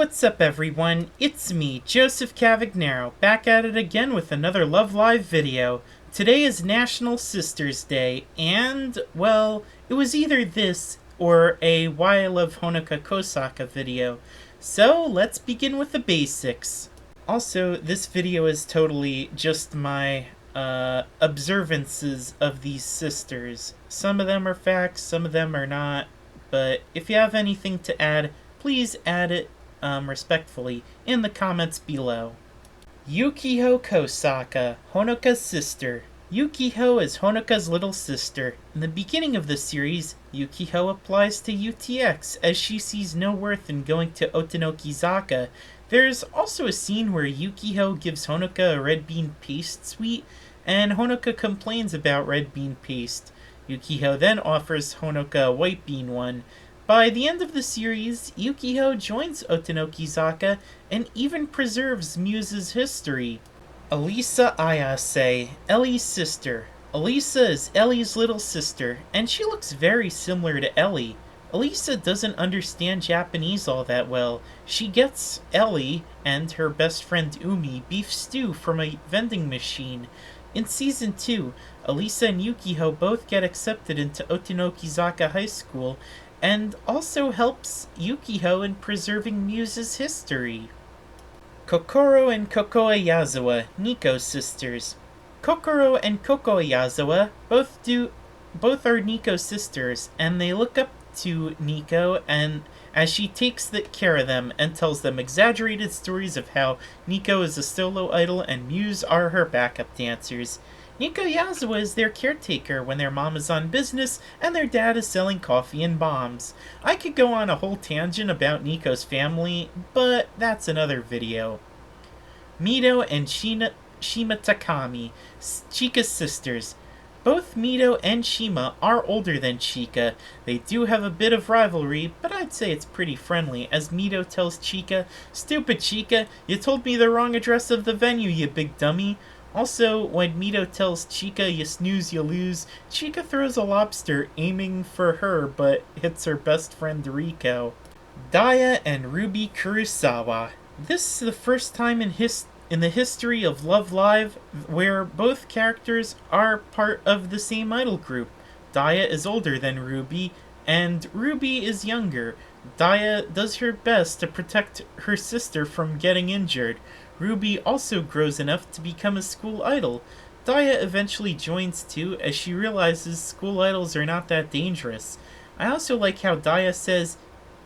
what's up everyone? It's me, Joseph Cavagnaro, back at it again with another Love Live video. Today is National Sisters Day, and, well, it was either this or a Why I Love Honoka Kosaka video. So, let's begin with the basics. Also, this video is totally just my observances of these sisters. Some of them are facts, some of them are not, but if you have anything to add, please add it respectfully in the comments below. Yukiho Kosaka, Honoka's sister. Yukiho is Honoka's little sister. In the beginning of the series, Yukiho applies to UTX as she sees no worth in going to Otonokizaka. There's also a scene where Yukiho gives Honoka a red bean paste sweet, and Honoka complains about red bean paste. Yukiho then offers Honoka a white bean one. By the end of the series, Yukiho joins Otonokizaka and even preserves Muse's history. Elisa Ayase, Ellie's sister. Elisa is Ellie's little sister, and she looks very similar to Ellie. Elisa doesn't understand Japanese all that well. She gets Ellie and her best friend Umi beef stew from a vending machine. In Season 2, Elisa and Yukiho both get accepted into Otonokizaka High School, and also helps Yukiho in preserving Muse's history. Kokoro and Kokoe Yazawa, Nico's sisters. Kokoro and Kokoe Yazawa both are Nico's sisters, and they look up to Nico and as she takes care of them and tells them exaggerated stories of how Nico is a solo idol and Muse are her backup dancers. Nico Yazawa is their caretaker when their mom is on business and their dad is selling coffee and bombs. I could go on a whole tangent about Nico's family, but that's another video. Mito and Shima Takami, Chika's sisters. Both Mito and Shima are older than Chika. They do have a bit of rivalry, but I'd say it's pretty friendly, as Mito tells Chika, "Stupid Chika, you told me the wrong address of the venue, you big dummy." Also, when Mito tells Chika, "You snooze, you lose," Chika throws a lobster aiming for her, but hits her best friend Riko. Daya and Ruby Kurosawa. This is the first time in the history of Love Live where both characters are part of the same idol group. Daya is older than Ruby, and Ruby is younger. Daya does her best to protect her sister from getting injured. Ruby also grows enough to become a school idol. Daya eventually joins too, as she realizes school idols are not that dangerous. I also like how Daya says,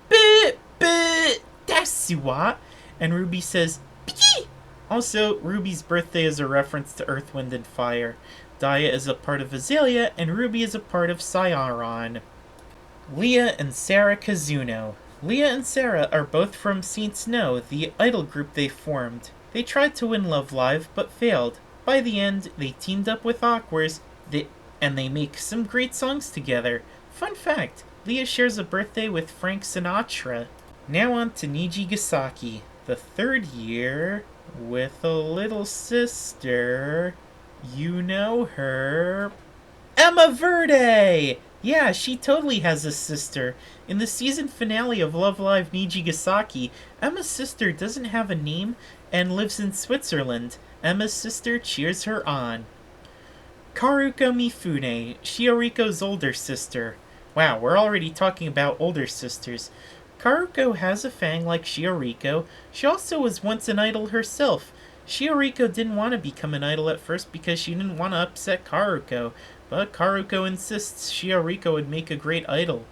"Bit, that's what," and Ruby says, "Piki." Also, Ruby's birthday is a reference to Earth, Wind, and Fire. Daya is a part of Azalea, and Ruby is a part of Saiyaron. Leah and Sarah Kazuno. Leah and Sarah are both from Saint Snow, the idol group they formed. They tried to win Love Live, but failed. By the end, they teamed up with Aquars, and they make some great songs together. Fun fact, Leah shares a birthday with Frank Sinatra. Now on to Nijigasaki, the third year with a little sister. You know her. Emma Verde! Yeah, she totally has a sister. In the season finale of Love Live Nijigasaki, Emma's sister doesn't have a name and lives in Switzerland. Emma's sister cheers her on. Karuko Mifune, Shioriko's older sister. Wow, we're already talking about older sisters. Karuko has a fang like Shioriko. She also was once an idol herself. Shioriko didn't want to become an idol at first because she didn't want to upset Karuko, but Karuko insists Shioriko would make a great idol.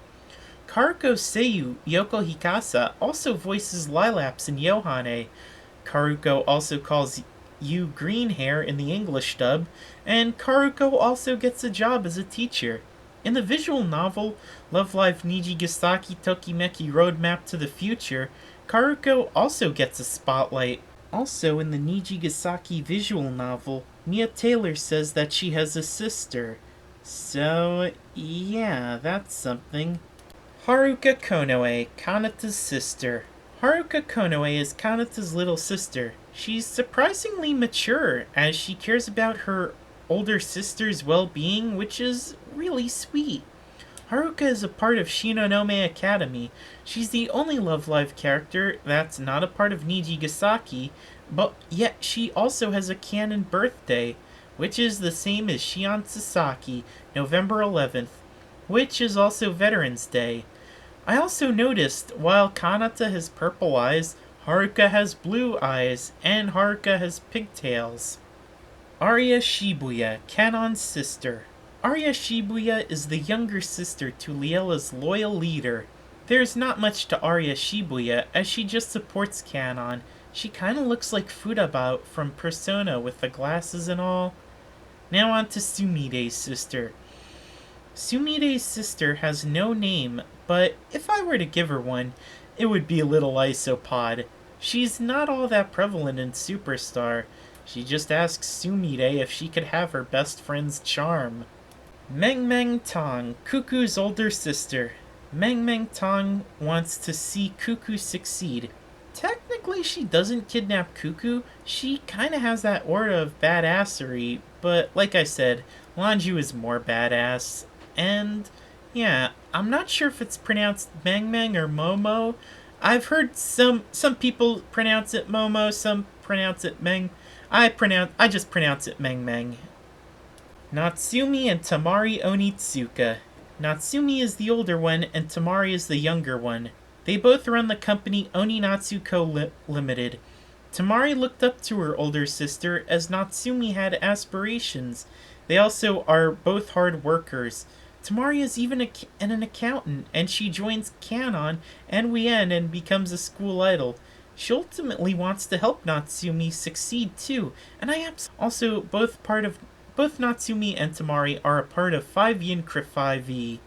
Karuko's Seiyu, Yoko Hikasa, also voices Lilaps in Yohane. Karuko also calls Yu green hair in the English dub, and Karuko also gets a job as a teacher. In the visual novel, Love Live Nijigasaki Tokimeki Roadmap to the Future, Karuko also gets a spotlight. Also in the Nijigasaki visual novel, Mia Taylor says that she has a sister. So, yeah, that's something. Haruka Konoe, Kanata's sister. Haruka Konoe is Kanata's little sister. She's surprisingly mature, as she cares about her older sister's well-being, which is really sweet. Haruka is a part of Shinonome Academy. She's the only Love Live character that's not a part of Nijigasaki, but yet she also has a canon birthday, which is the same as Shion Sasaki, November 11th, which is also Veterans Day. I also noticed while Kanata has purple eyes, Haruka has blue eyes, and Haruka has pigtails. Arya Shibuya, Kanon's sister. Arya Shibuya is the younger sister to Liella's loyal leader. There's not much to Arya Shibuya, as she just supports Kanon. She kinda looks like Futaba from Persona with the glasses and all. Now on to Sumide's sister. Sumide's sister has no name, but if I were to give her one, it would be Little Isopod. She's not all that prevalent in Superstar. She just asks Sumide if she could have her best friend's charm. Meng Meng Tong, Cuckoo's older sister. Meng Meng Tong wants to see Cuckoo succeed. Technically, she doesn't kidnap Cuckoo. She kinda has that aura of badassery, but like I said, Lanju is more badass. And yeah, I'm not sure if it's pronounced Meng Meng or Momo. I've heard some people pronounce it Momo, some pronounce it Meng. I just pronounce it Meng Meng. Natsumi and Tamari Onitsuka. Natsumi is the older one and Tamari is the younger one. They both run the company Oninatsu Co. Limited. Tamari looked up to her older sister as Natsumi had aspirations. They also are both hard workers. Tamari is even an accountant, and she joins Kanon and Wien and becomes a school idol. She ultimately wants to help Natsumi succeed too, and also both Natsumi and Tamari are a part of 5 Yin Cry 5e.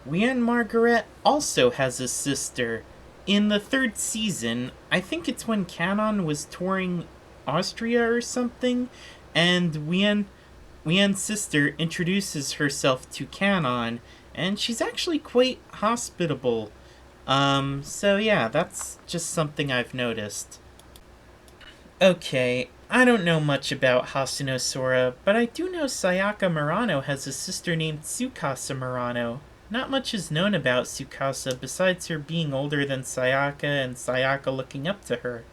Wien Margaret also has a sister. In the 3rd season, I think it's when Kanon was touring Austria or something, and Wien's sister introduces herself to Kanon, and she's actually quite hospitable. So yeah, that's just something I've noticed. Okay, I don't know much about Hasuno Sora, but I do know Sayaka Murano has a sister named Tsukasa Murano. Not much is known about Tsukasa besides her being older than Sayaka and Sayaka looking up to her.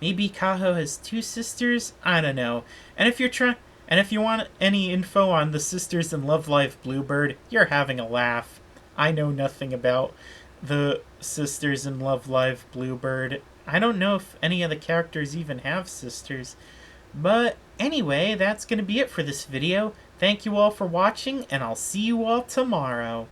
Maybe Kaho has 2 sisters? I don't know. And if you want any info on the sisters in Love Live Bluebird, you're having a laugh. I know nothing about the sisters in Love Live Bluebird. I don't know if any of the characters even have sisters. But anyway, that's going to be it for this video. Thank you all for watching, and I'll see you all tomorrow.